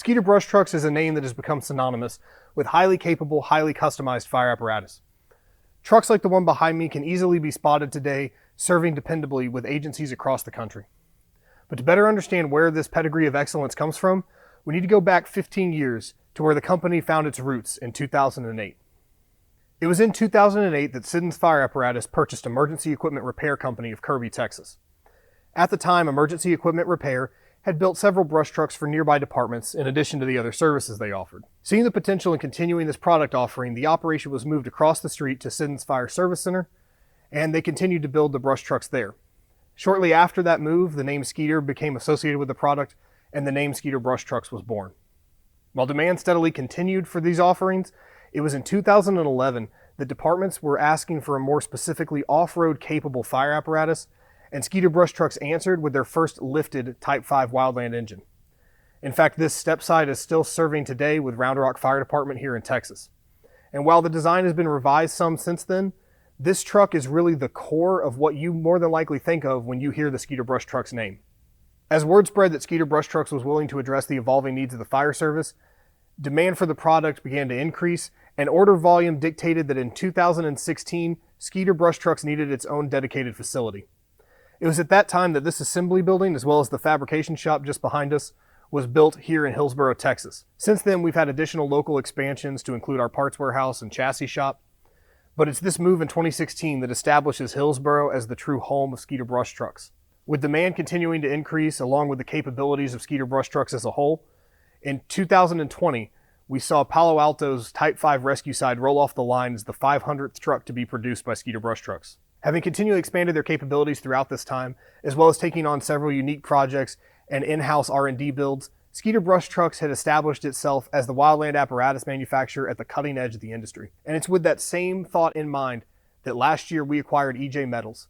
Skeeter Brush Trucks is a name that has become synonymous with highly capable, highly customized fire apparatus. Trucks like the one behind me can easily be spotted today, serving dependably with agencies across the country. But to better understand where this pedigree of excellence comes from, we need to go back 15 years to where the company found its roots in 2008. It was in 2008 that Siddons Fire Apparatus purchased Emergency Equipment Repair Company of Kirby, Texas. At the time, Emergency Equipment Repair had built several brush trucks for nearby departments in addition to the other services they offered. Seeing the potential in continuing this product offering, the operation was moved across the street to Siddons Fire Service Center, and they continued to build the brush trucks there. Shortly after that move, the name Skeeter became associated with the product, and the name Skeeter Brush Trucks was born. While demand steadily continued for these offerings, it was in 2011 that departments were asking for a more specifically off-road capable fire apparatus, and Skeeter Brush Trucks answered with their first lifted Type 5 Wildland engine. In fact, this step side is still serving today with Round Rock Fire Department here in Texas. And while the design has been revised some since then, this truck is really the core of what you more than likely think of when you hear the Skeeter Brush Trucks name. As word spread that Skeeter Brush Trucks was willing to address the evolving needs of the fire service, demand for the product began to increase, and order volume dictated that in 2016, Skeeter Brush Trucks needed its own dedicated facility. It was at that time that this assembly building, as well as the fabrication shop just behind us, was built here in Hillsboro, Texas. Since then, we've had additional local expansions to include our parts warehouse and chassis shop, but it's this move in 2016 that establishes Hillsboro as the true home of Skeeter Brush Trucks. With demand continuing to increase along with the capabilities of Skeeter Brush Trucks as a whole, in 2020, we saw Palo Alto's Type 5 rescue side roll off the line as the 500th truck to be produced by Skeeter Brush Trucks. Having continually expanded their capabilities throughout this time, as well as taking on several unique projects and in-house R&D builds, Skeeter Brush Trucks had established itself as the wildland apparatus manufacturer at the cutting edge of the industry. And it's with that same thought in mind that last year we acquired EJ Metals.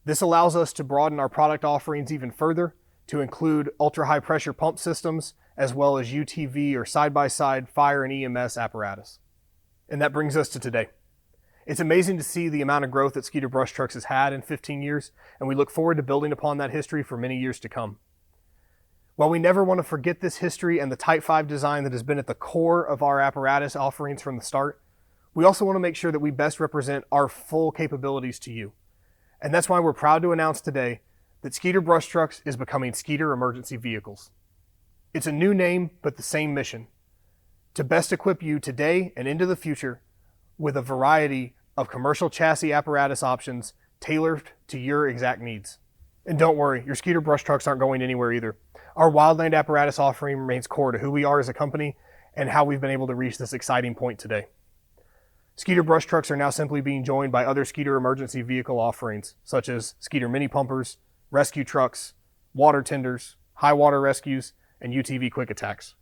This allows us to broaden our product offerings even further to include ultra-high pressure pump systems, as well as UTV or side-by-side fire and EMS apparatus. And that brings us to today. It's amazing to see the amount of growth that Skeeter Brush Trucks has had in 15 years, and we look forward to building upon that history for many years to come. While we never want to forget this history and the Type 5 design that has been at the core of our apparatus offerings from the start, we also want to make sure that we best represent our full capabilities to you. And that's why we're proud to announce today that Skeeter Brush Trucks is becoming Skeeter Emergency Vehicles. It's a new name, but the same mission: to best equip you today and into the future with a variety of commercial chassis apparatus options tailored to your exact needs. And don't worry, your Skeeter Brush Trucks aren't going anywhere either. Our wildland apparatus offering remains core to who we are as a company and how we've been able to reach this exciting point today. Skeeter Brush Trucks are now simply being joined by other Skeeter emergency vehicle offerings, such as Skeeter mini pumpers, rescue trucks, water tenders, high water rescues, and UTV quick attacks.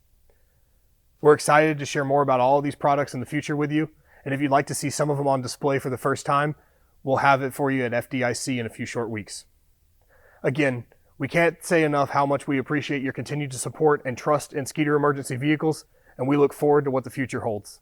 We're excited to share more about all of these products in the future with you, and if you'd like to see some of them on display for the first time, we'll have it for you at FDIC in a few short weeks. Again, we can't say enough how much we appreciate your continued support and trust in Skeeter Emergency Vehicles, and we look forward to what the future holds.